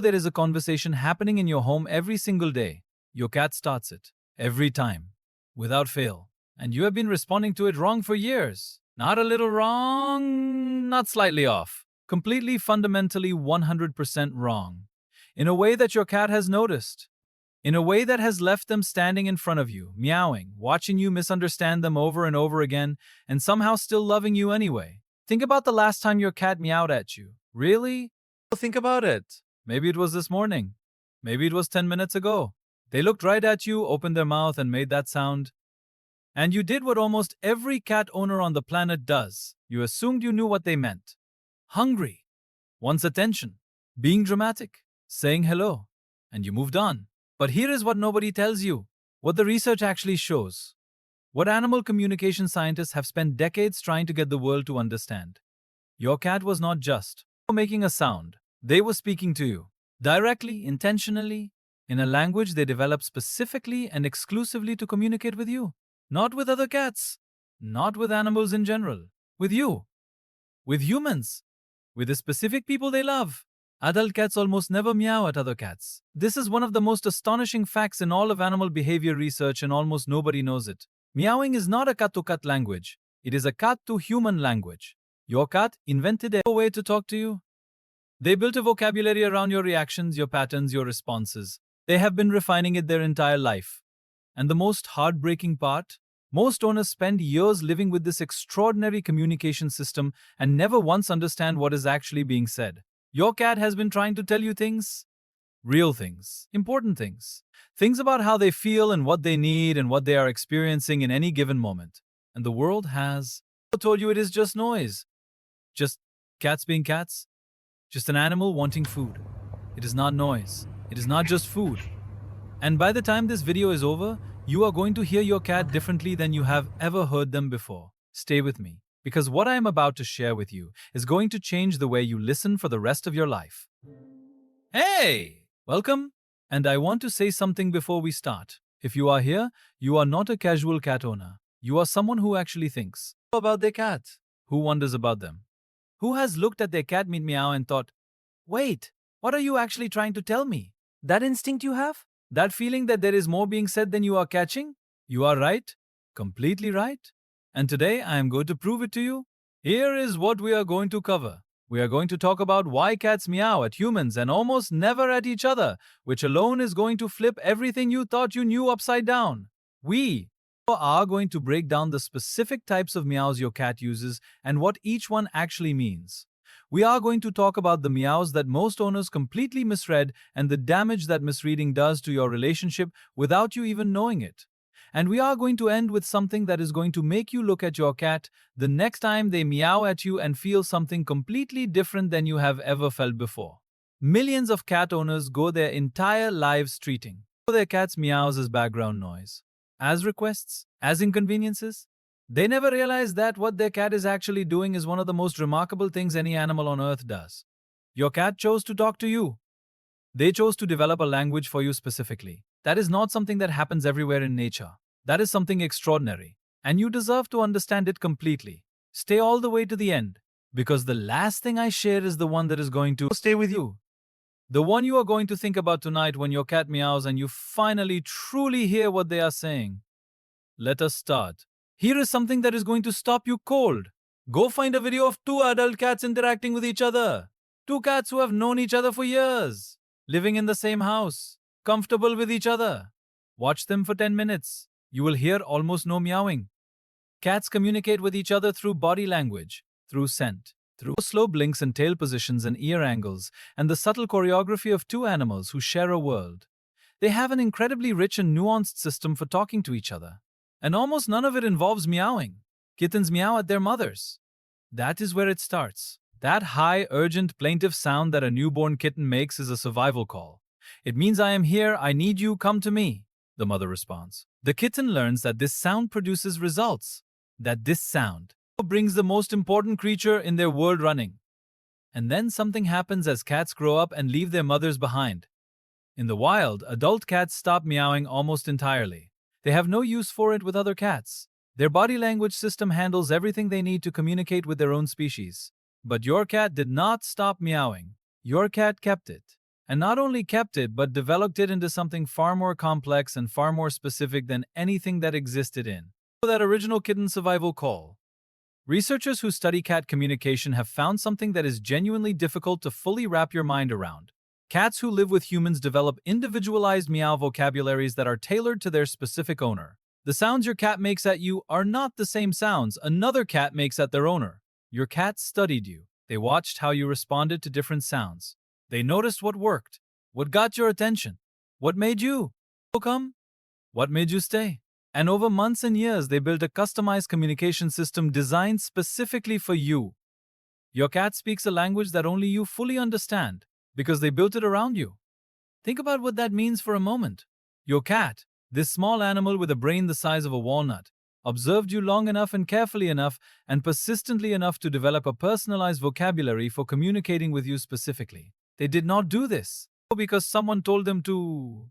There is a conversation happening in your home every single day. Your cat starts it. Every time. Without fail. And you have been responding to it wrong for years. Not a little wrong, not slightly off. Completely, fundamentally, 100% wrong. In a way that your cat has noticed. In a way that has left them standing in front of you, meowing, watching you misunderstand them over and over again, and somehow still loving you anyway. Think about the last time your cat meowed at you. Really? Think about it. Maybe it was this morning. Maybe it was 10 minutes ago. They looked right at you, opened their mouth, and made that sound. And you did what almost every cat owner on the planet does. You assumed you knew what they meant. Hungry. Wants attention. Being dramatic. Saying hello. And you moved on. But here is what nobody tells you. What the research actually shows. What animal communication scientists have spent decades trying to get the world to understand. Your cat was not just making a sound. They were speaking to you. Directly, intentionally, in a language they developed specifically and exclusively to communicate with you. Not with other cats. Not with animals in general. With you. With humans. With the specific people they love. Adult cats almost never meow at other cats. This is one of the most astonishing facts in all of animal behavior research, and almost nobody knows it. Meowing is not a cat-to-cat language. It is a cat-to-human language. Your cat invented a way to talk to you. They built a vocabulary around your reactions, your patterns, your responses. They have been refining it their entire life. And the most heartbreaking part? Most owners spend years living with this extraordinary communication system and never once understand what is actually being said. Your cat has been trying to tell you things. Real things. Important things. Things about how they feel and what they need and what they are experiencing in any given moment. And the world has told you it is just noise. Just cats being cats. Just an animal wanting food. It is not noise. It is not just food. And by the time this video is over, you are going to hear your cat differently than you have ever heard them before. Stay with me, because what I am about to share with you is going to change the way you listen for the rest of your life. Hey! Welcome! And I want to say something before we start. If you are here, you are not a casual cat owner. You are someone who actually thinks about their cat. Who wonders about them? Who has looked at their cat meow and thought, wait, what are you actually trying to tell me? That instinct you have? That feeling that there is more being said than you are catching? You are right. Completely right. And today I am going to prove it to you. Here is what we are going to cover. We are going to talk about why cats meow at humans and almost never at each other, which alone is going to flip everything you thought you knew upside down. We are going to break down the specific types of meows your cat uses and what each one actually means. We are going to talk about the meows that most owners completely misread and the damage that misreading does to your relationship without you even knowing it. And we are going to end with something that is going to make you look at your cat the next time they meow at you and feel something completely different than you have ever felt before. Millions of cat owners go their entire lives treating their cat's meows as background noise, as requests, as inconveniences. They never realize that what their cat is actually doing is one of the most remarkable things any animal on earth does. Your cat chose to talk to you. They chose to develop a language for you specifically. That is not something that happens everywhere in nature. That is something extraordinary. And you deserve to understand it completely. Stay all the way to the end, because the last thing I share is the one that is going to stay with you. The one you are going to think about tonight when your cat meows and you finally truly hear what they are saying. Let us start. Here is something that is going to stop you cold. Go find a video of two adult cats interacting with each other. Two cats who have known each other for years, living in the same house, comfortable with each other. Watch them for 10 minutes. You will hear almost no meowing. Cats communicate with each other through body language, through scent, through slow blinks and tail positions and ear angles, and the subtle choreography of two animals who share a world. They have an incredibly rich and nuanced system for talking to each other. And almost none of it involves meowing. Kittens meow at their mothers. That is where it starts. That high, urgent, plaintive sound that a newborn kitten makes is a survival call. It means I am here, I need you, come to me, the mother responds. The kitten learns that this sound produces results. That this sound brings the most important creature in their world running. And then something happens as cats grow up and leave their mothers behind. In the wild, adult cats stop meowing almost entirely. They have no use for it with other cats. Their body language system handles everything they need to communicate with their own species. But your cat did not stop meowing. Your cat kept it. and not only kept it, but developed it into something far more complex and far more specific than anything that existed in that original kitten survival call. Researchers who study cat communication have found something that is genuinely difficult to fully wrap your mind around. Cats who live with humans develop individualized meow vocabularies that are tailored to their specific owner. The sounds your cat makes at you are not the same sounds another cat makes at their owner. Your cat studied you. They watched how you responded to different sounds. They noticed what worked, what got your attention, what made you come, what made you stay. And over months and years, they built a customized communication system designed specifically for you. Your cat speaks a language that only you fully understand because they built it around you. Think about what that means for a moment. Your cat, this small animal with a brain the size of a walnut, observed you long enough and carefully enough and persistently enough to develop a personalized vocabulary for communicating with you specifically. They did not do this because someone told them to.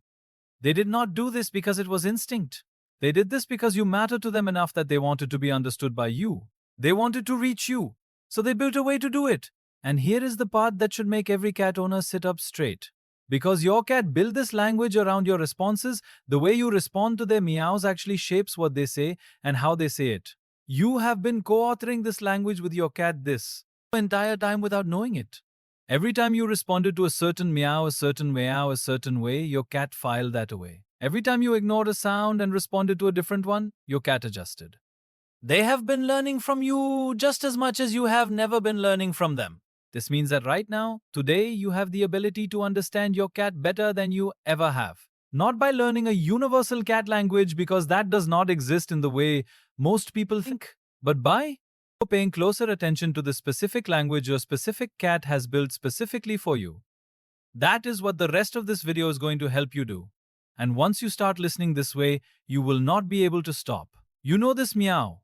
They did not do this because it was instinct. They did this because you mattered to them enough that they wanted to be understood by you. They wanted to reach you, so they built a way to do it. And here is the part that should make every cat owner sit up straight. Because your cat built this language around your responses, the way you respond to their meows actually shapes what they say and how they say it. You have been co-authoring this language with your cat this entire time without knowing it. Every time you responded to a certain meow, a certain way, your cat filed that away. Every time you ignored a sound and responded to a different one, your cat adjusted. They have been learning from you just as much as you have never been learning from them. This means that right now, today, you have the ability to understand your cat better than you ever have. Not by learning a universal cat language because that does not exist in the way most people think, but by paying closer attention to the specific language your specific cat has built specifically for you. That is what the rest of this video is going to help you do. And once you start listening this way, you will not be able to stop. You know this meow.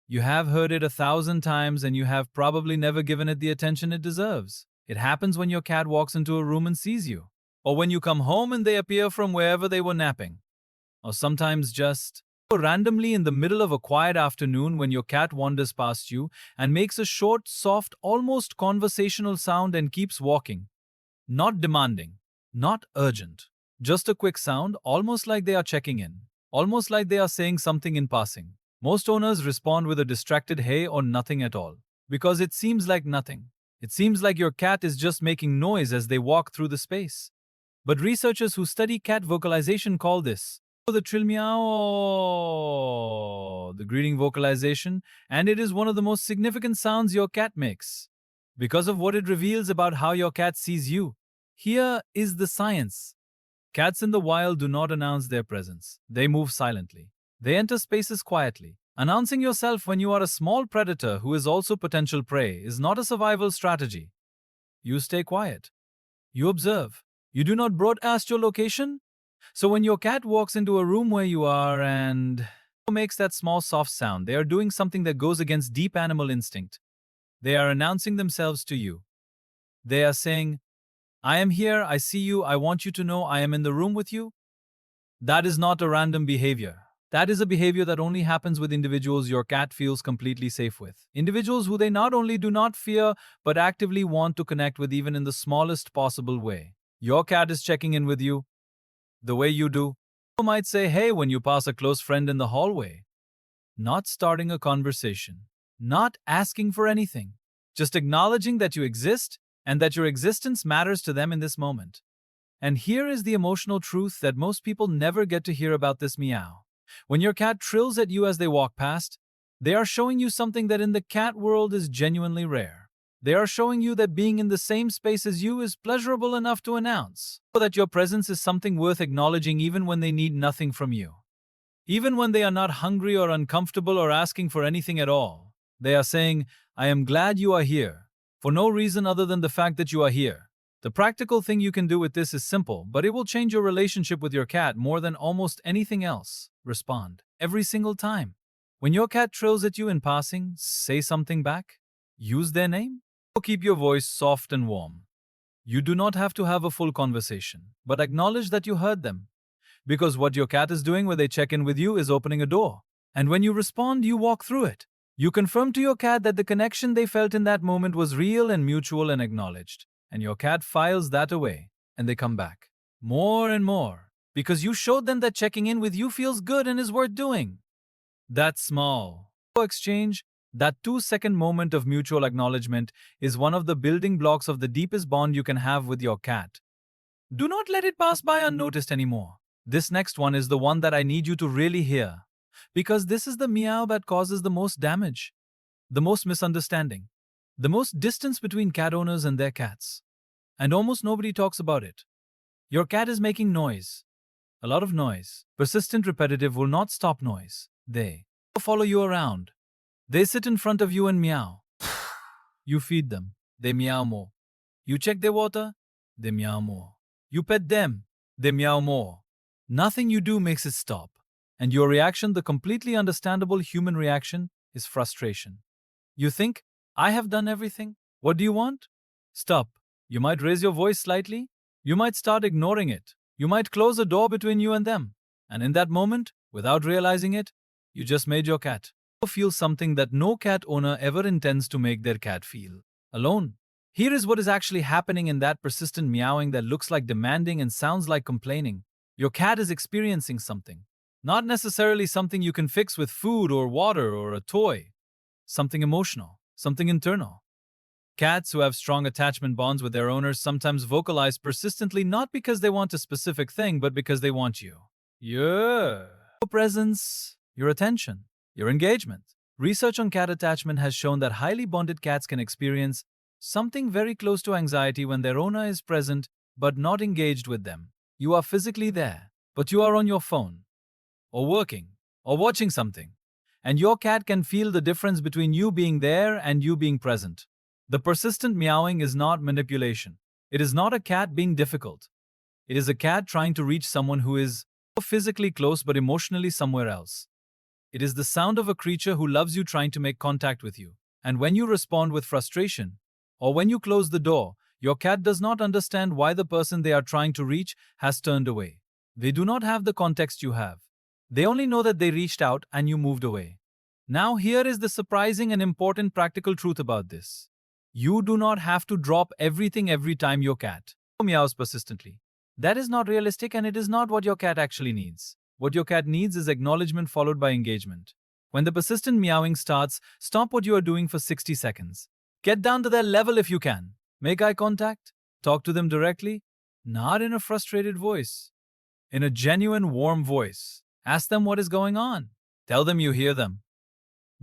You have heard it 1,000 times and you have probably never given it the attention it deserves. It happens when your cat walks into a room and sees you, or when you come home and they appear from wherever they were napping, or sometimes just randomly in the middle of a quiet afternoon when your cat wanders past you and makes a short, soft, almost conversational sound and keeps walking. Not demanding, not urgent, just a quick sound, almost like they are checking in, almost like they are saying something in passing. Most owners respond with a distracted hey or nothing at all, because it seems like nothing. It seems like your cat is just making noise as they walk through the space. But researchers who study cat vocalization call this the trill meow, the greeting vocalization, and it is one of the most significant sounds your cat makes, because of what it reveals about how your cat sees you. Here is the science. Cats in the wild do not announce their presence. They move silently. They enter spaces quietly. Announcing yourself when you are a small predator who is also potential prey is not a survival strategy. You stay quiet. You observe. You do not broadcast your location. So when your cat walks into a room where you are and makes that small soft sound, they are doing something that goes against deep animal instinct. They are announcing themselves to you. They are saying, I am here, I see you, I want you to know I am in the room with you. That is not a random behavior. That is a behavior that only happens with individuals your cat feels completely safe with. Individuals who they not only do not fear, but actively want to connect with even in the smallest possible way. Your cat is checking in with you the way you do. You might say hey when you pass a close friend in the hallway. Not starting a conversation. Not asking for anything. Just acknowledging that you exist and that your existence matters to them in this moment. And here is the emotional truth that most people never get to hear about this meow. When your cat trills at you as they walk past, they are showing you something that in the cat world is genuinely rare. They are showing you that being in the same space as you is pleasurable enough to announce, so that your presence is something worth acknowledging even when they need nothing from you. Even when they are not hungry or uncomfortable or asking for anything at all, they are saying, I am glad you are here, for no reason other than the fact that you are here. The practical thing you can do with this is simple, but it will change your relationship with your cat more than almost anything else. Respond every single time. When your cat trills at you in passing, say something back. Use their name. Or keep your voice soft and warm. You do not have to have a full conversation, but acknowledge that you heard them. Because what your cat is doing when they check in with you is opening a door. And when you respond, you walk through it. You confirm to your cat that the connection they felt in that moment was real and mutual and acknowledged. And your cat files that away. and they come back. More and more. Because you showed them that checking in with you feels good and is worth doing. That small exchange, that 2-second moment of mutual acknowledgement, is one of the building blocks of the deepest bond you can have with your cat. Do not let it pass by unnoticed anymore. This next one is the one that I need you to really hear. Because this is the meow that causes the most damage, the most misunderstanding, the most distance between cat owners and their cats. And almost nobody talks about it. Your cat is making noise. A lot of noise. Persistent, repetitive, will not stop noise. They follow you around. They sit in front of you and meow. You feed them. They meow more. You check their water. They meow more. You pet them. They meow more. Nothing you do makes it stop. And your reaction, the completely understandable human reaction, is frustration. You think, I have done everything. What do you want? Stop. You might raise your voice slightly. You might start ignoring it. You might close a door between you and them. And in that moment, without realizing it, you just made your cat feel something that no cat owner ever intends to make their cat feel: alone. Here is what is actually happening in that persistent meowing that looks like demanding and sounds like complaining. Your cat is experiencing something. Not necessarily something you can fix with food or water or a toy. Something emotional, something internal. Cats who have strong attachment bonds with their owners sometimes vocalize persistently not because they want a specific thing, but because they want you. Yeah. Your presence, your attention, your engagement. Research on cat attachment has shown that highly bonded cats can experience something very close to anxiety when their owner is present but not engaged with them. You are physically there, but you are on your phone, or working, or watching something. And your cat can feel the difference between you being there and you being present. The persistent meowing is not manipulation. It is not a cat being difficult. It is a cat trying to reach someone who is physically close but emotionally somewhere else. It is the sound of a creature who loves you trying to make contact with you. And when you respond with frustration, or when you close the door, your cat does not understand why the person they are trying to reach has turned away. They do not have the context you have. They only know that they reached out and you moved away. Now here is the surprising and important practical truth about this. You do not have to drop everything every time your cat meows persistently. That is not realistic and it is not what your cat actually needs. What your cat needs is acknowledgement followed by engagement. When the persistent meowing starts, stop what you are doing for 60 seconds. Get down to their level if you can. Make eye contact. Talk to them directly. Not in a frustrated voice. In a genuine, warm voice. Ask them what is going on. Tell them you hear them.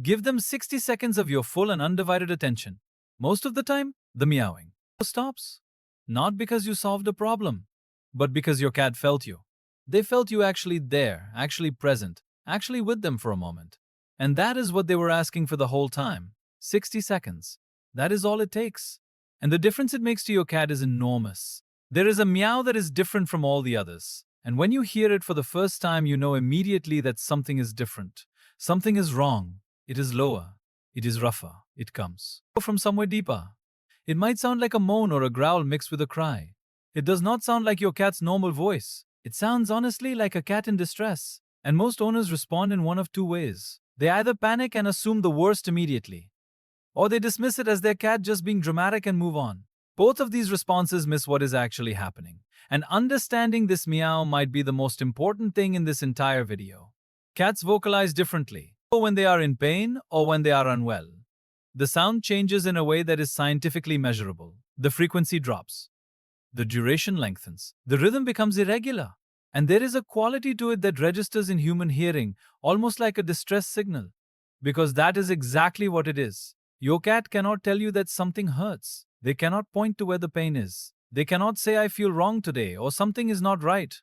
Give them 60 seconds of your full and undivided attention. Most of the time, the meowing stops. Not because you solved a problem, but because your cat felt you. They felt you actually there, actually present, actually with them for a moment. And that is what they were asking for the whole time. 60 seconds. That is all it takes. And the difference it makes to your cat is enormous. There is a meow that is different from all the others. And when you hear it for the first time, you know immediately that something is different. Something is wrong. It is lower. It is rougher. It comes from somewhere deeper. It might sound like a moan or a growl mixed with a cry. It does not sound like your cat's normal voice. It sounds honestly like a cat in distress. And most owners respond in one of two ways. They either panic and assume the worst immediately, or they dismiss it as their cat just being dramatic and move on. Both of these responses miss what is actually happening. And understanding this meow might be the most important thing in this entire video. Cats vocalize differently, or when they are in pain or when they are unwell. The sound changes in a way that is scientifically measurable. The frequency drops. The duration lengthens. The rhythm becomes irregular. And there is a quality to it that registers in human hearing, almost like a distress signal. Because that is exactly what it is. Your cat cannot tell you that something hurts. They cannot point to where the pain is. They cannot say, I feel wrong today, or something is not right.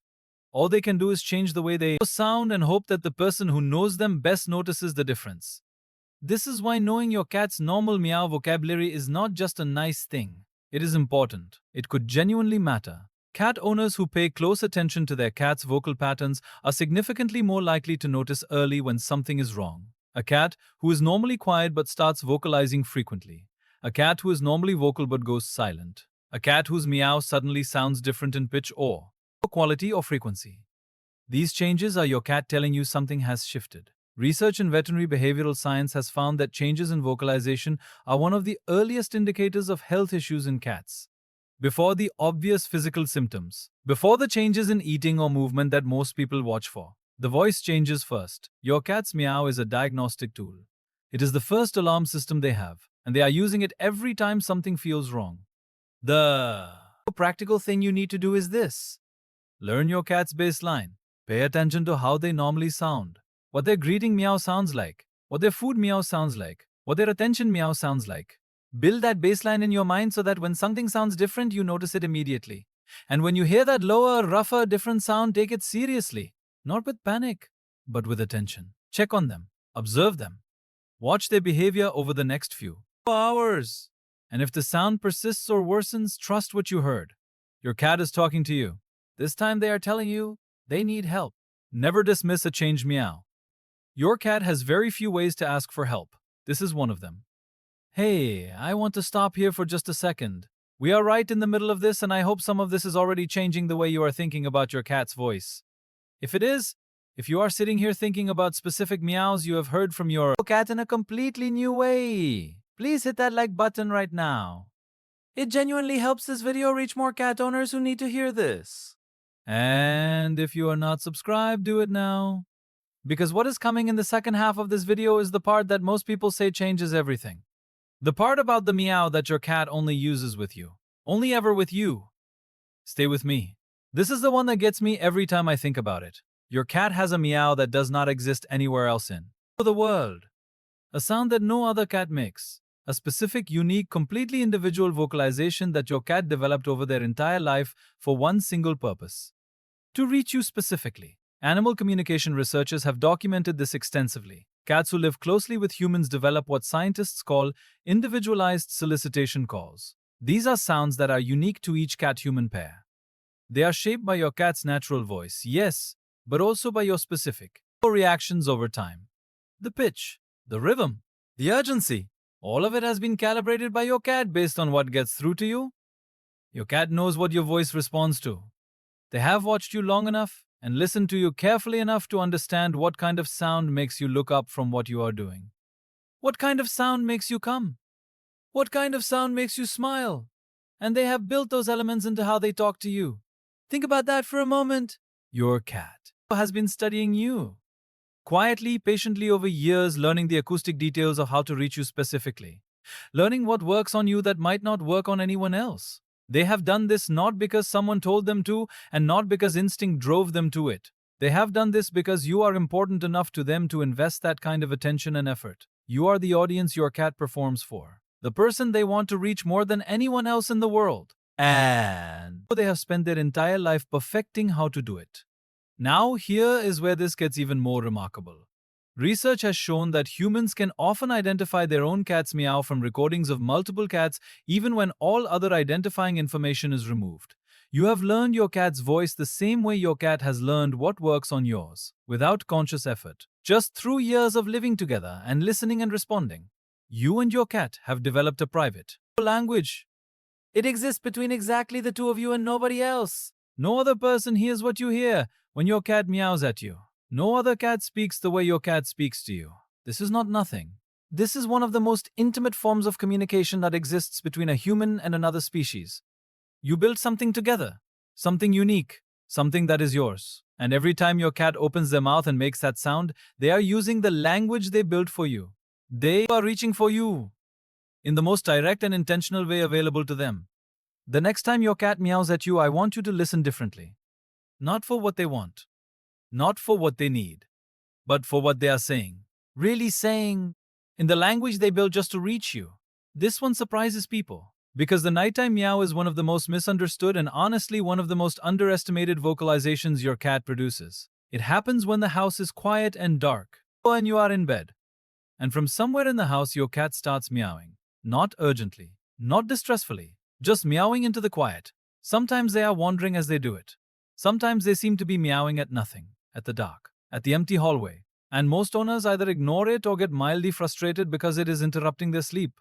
All they can do is change the way they sound and hope that the person who knows them best notices the difference. This is why knowing your cat's normal meow vocabulary is not just a nice thing. It is important. It could genuinely matter. Cat owners who pay close attention to their cat's vocal patterns are significantly more likely to notice early when something is wrong. A cat who is normally quiet but starts vocalizing frequently. A cat who is normally vocal but goes silent. A cat whose meow suddenly sounds different in pitch or quality or frequency. These changes are your cat telling you something has shifted. Research in veterinary behavioral science has found that changes in vocalization are one of the earliest indicators of health issues in cats. before the obvious physical symptoms, before the changes in eating or movement that most people watch for. The voice changes first. Your cat's meow is a diagnostic tool. It is the first alarm system they have, and they are using it every time something feels wrong. The practical thing you need to do is this: learn your cat's baseline. Pay attention to how they normally sound, what their greeting meow sounds like, what their food meow sounds like, what their attention meow sounds like. Build that baseline in your mind so that when something sounds different, you notice it immediately. And when you hear that lower, rougher, different sound, take it seriously. Not with panic, but with attention. Check on them. Observe them. Watch their behavior over the next few hours. And if the sound persists or worsens, trust what you heard. Your cat is talking to you. This time they are telling you they need help. Never dismiss a changed meow. Your cat has very few ways to ask for help. This is one of them. Hey, I want to stop here for just a second. We are right in the middle of this, and I hope some of this is already changing the way you are thinking about your cat's voice. If it is, if you are sitting here thinking about specific meows you have heard from your cat in a completely new way, please hit that like button right now. It genuinely helps this video reach more cat owners who need to hear this. And if you are not subscribed, do it now. Because what is coming in the second half of this video is the part that most people say changes everything. The part about the meow that your cat only uses with you. Only ever with you. Stay with me. This is the one that gets me every time I think about it. Your cat has a meow that does not exist anywhere else in the world. A sound that no other cat makes. A specific, unique, completely individual vocalization that your cat developed over their entire life for one single purpose: to reach you specifically. Animal communication researchers have documented this extensively. Cats who live closely with humans develop what scientists call individualized solicitation calls. These are sounds that are unique to each cat-human pair. They are shaped by your cat's natural voice, yes, but also by your specific reactions over time. The pitch, the rhythm, the urgency, all of it has been calibrated by your cat based on what gets through to you. Your cat knows what your voice responds to. They have watched you long enough and listened to you carefully enough to understand what kind of sound makes you look up from what you are doing. What kind of sound makes you come? What kind of sound makes you smile? And they have built those elements into how they talk to you. Think about that for a moment. Your cat has been studying you. Quietly, patiently over years, learning the acoustic details of how to reach you specifically. Learning what works on you that might not work on anyone else. They have done this not because someone told them to, and not because instinct drove them to it. They have done this because you are important enough to them to invest that kind of attention and effort. You are the audience your cat performs for. The person they want to reach more than anyone else in the world. And they have spent their entire life perfecting how to do it. Now, here is where this gets even more remarkable. Research has shown that humans can often identify their own cat's meow from recordings of multiple cats even when all other identifying information is removed. You have learned your cat's voice the same way your cat has learned what works on yours, without conscious effort, just through years of living together and listening and responding. You and your cat have developed a private language. It exists between exactly the two of you and nobody else. No other person hears what you hear when your cat meows at you. No other cat speaks the way your cat speaks to you. This is not nothing. This is one of the most intimate forms of communication that exists between a human and another species. You build something together, something unique, something that is yours. And every time your cat opens their mouth and makes that sound, they are using the language they built for you. They are reaching for you in the most direct and intentional way available to them. The next time your cat meows at you, I want you to listen differently. Not for what they want. Not for what they need, but for what they are saying. Really saying, in the language they built just to reach you. This one surprises people, because the nighttime meow is one of the most misunderstood and honestly one of the most underestimated vocalizations your cat produces. It happens when the house is quiet and dark, and you are in bed. And from somewhere in the house your cat starts meowing. Not urgently, not distressfully, just meowing into the quiet. Sometimes they are wandering as they do it. Sometimes they seem to be meowing at nothing. At the dark, at the empty hallway, and most owners either ignore it or get mildly frustrated because it is interrupting their sleep.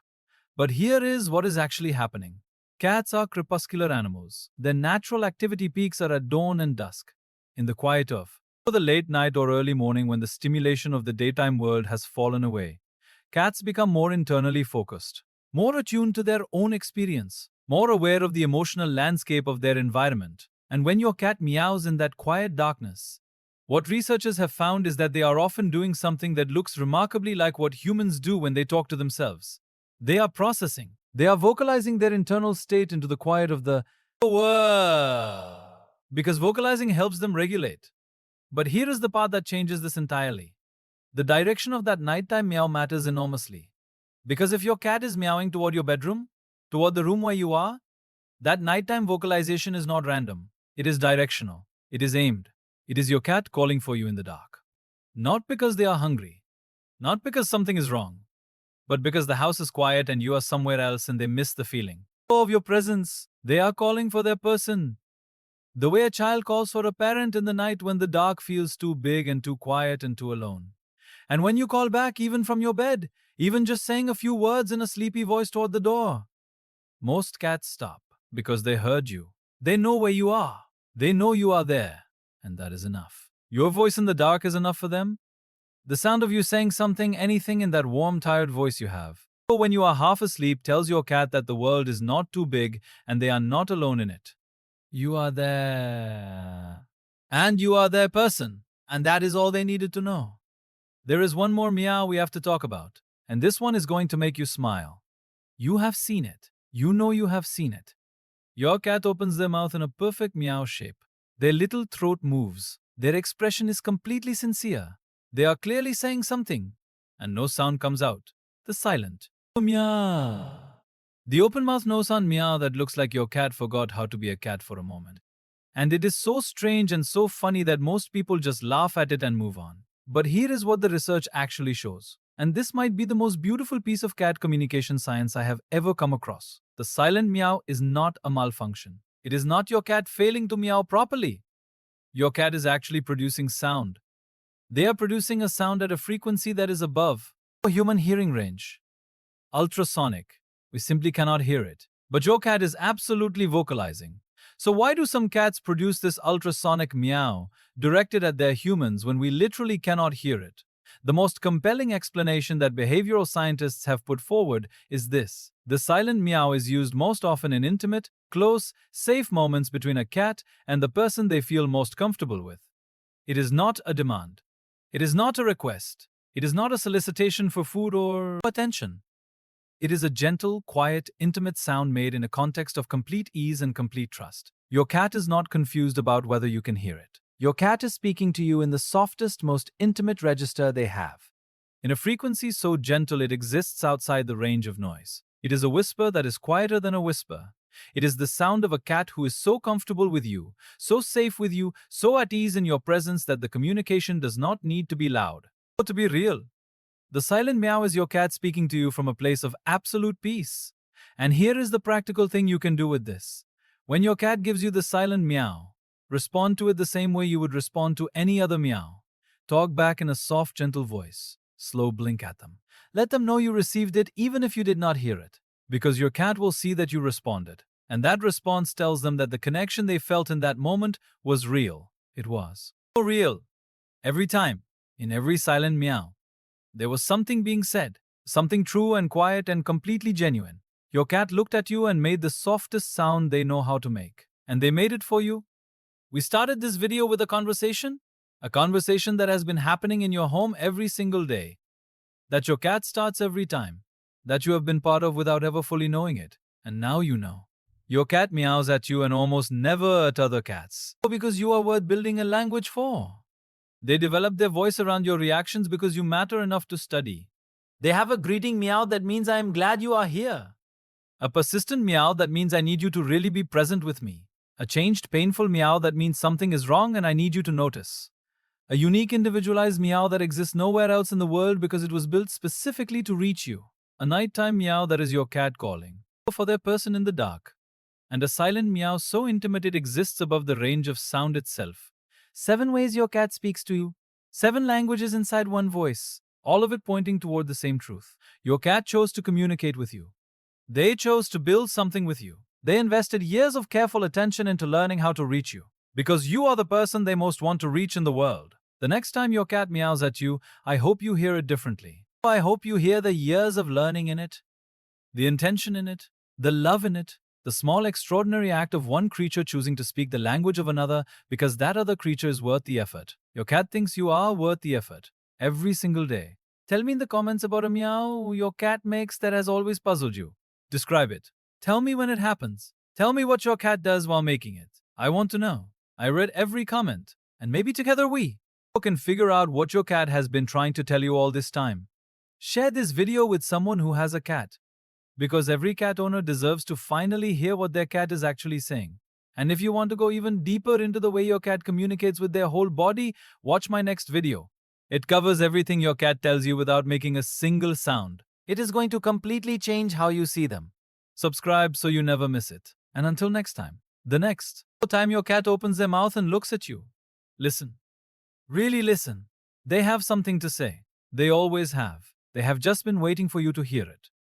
But here is what is actually happening. Cats are crepuscular animals. Their natural activity peaks are at dawn and dusk, in the quiet of the late night or early morning when the stimulation of the daytime world has fallen away. Cats become more internally focused, more attuned to their own experience. more aware of the emotional landscape of their environment. And when your cat meows in that quiet darkness, what researchers have found is that they are often doing something that looks remarkably like what humans do when they talk to themselves. They are processing. They are vocalizing their internal state into the quiet of the world. Because vocalizing helps them regulate. But here is the part that changes this entirely. The direction of that nighttime meow matters enormously. Because if your cat is meowing toward your bedroom, toward the room where you are, that nighttime vocalization is not random. It is directional. It is aimed. It is your cat calling for you in the dark. Not because they are hungry, not because something is wrong, but because the house is quiet and you are somewhere else and they miss the feeling of your presence. They are calling for their person. The way a child calls for a parent in the night when the dark feels too big and too quiet and too alone. And when you call back, even from your bed, even just saying a few words in a sleepy voice toward the door, most cats stop because they heard you. They know where you are. They know you are there. And that is enough. Your voice in the dark is enough for them. The sound of you saying something, anything in that warm, tired voice you have. Or when you are half asleep, tells your cat that the world is not too big and they are not alone in it. You are there. And you are their person. And that is all they needed to know. There is one more meow we have to talk about. And this one is going to make you smile. You have seen it. You know you have seen it. Your cat opens their mouth in a perfect meow shape. Their little throat moves. Their expression is completely sincere. They are clearly saying something. And no sound comes out. The silent meow. The open mouth no sound meow that looks like your cat forgot how to be a cat for a moment. And it is so strange and so funny that most people just laugh at it and move on. But here is what the research actually shows. And this might be the most beautiful piece of cat communication science I have ever come across. The silent meow is not a malfunction. It is not your cat failing to meow properly. Your cat is actually producing sound. They are producing a sound at a frequency that is above a human hearing range. Ultrasonic. We simply cannot hear it. But your cat is absolutely vocalizing. So why do some cats produce this ultrasonic meow directed at their humans when we literally cannot hear it? The most compelling explanation that behavioral scientists have put forward is this. The silent meow is used most often in intimate, close, safe moments between a cat and the person they feel most comfortable with. It is not a demand. It is not a request. It is not a solicitation for food or attention. It is a gentle, quiet, intimate sound made in a context of complete ease and complete trust. Your cat is not confused about whether you can hear it. Your cat is speaking to you in the softest, most intimate register they have. In a frequency so gentle it exists outside the range of noise. It is a whisper that is quieter than a whisper. It is the sound of a cat who is so comfortable with you, so safe with you, so at ease in your presence that the communication does not need to be loud or to be real. The silent meow is your cat speaking to you from a place of absolute peace. And here is the practical thing you can do with this. When your cat gives you the silent meow, respond to it the same way you would respond to any other meow. Talk back in a soft, gentle voice. Slow blink at them. Let them know you received it even if you did not hear it. Because your cat will see that you responded. And that response tells them that the connection they felt in that moment was real. It was. So real. Every time. In every silent meow. There was something being said, something true and quiet and completely genuine. Your cat looked at you and made the softest sound they know how to make. And they made it for you. We started this video with a conversation that has been happening in your home every single day, that your cat starts every time, that you have been part of without ever fully knowing it. And now you know. Your cat meows at you and almost never at other cats. Because you are worth building a language for. They develop their voice around your reactions because you matter enough to study. They have a greeting meow that means I am glad you are here. A persistent meow that means I need you to really be present with me. A changed, painful meow that means something is wrong and I need you to notice. A unique, individualized meow that exists nowhere else in the world because it was built specifically to reach you. A nighttime meow that is your cat calling for their person in the dark. And a silent meow so intimate it exists above the range of sound itself. 7 ways your cat speaks to you. 7 languages inside one voice. All of it pointing toward the same truth. Your cat chose to communicate with you. They chose to build something with you. They invested years of careful attention into learning how to reach you. Because you are the person they most want to reach in the world. The next time your cat meows at you, I hope you hear it differently. I hope you hear the years of learning in it, the intention in it, the love in it, The small extraordinary act of one creature choosing to speak the language of another because that other creature is worth the effort. Your cat thinks you are worth the effort. Every single day. Tell me in the comments about a meow your cat makes that has always puzzled you. Describe it. Tell me when it happens. Tell me what your cat does while making it. I want to know. I read every comment, and maybe together we can figure out what your cat has been trying to tell you all this time. Share this video with someone who has a cat, because every cat owner deserves to finally hear what their cat is actually saying. And if you want to go even deeper into the way your cat communicates with their whole body, watch my next video. It covers everything your cat tells you without making a single sound. It is going to completely change how you see them. Subscribe so you never miss it. And until next time, the next time your cat opens their mouth and looks at you, listen. Really listen. They have something to say. They always have. They have just been waiting for you to hear it.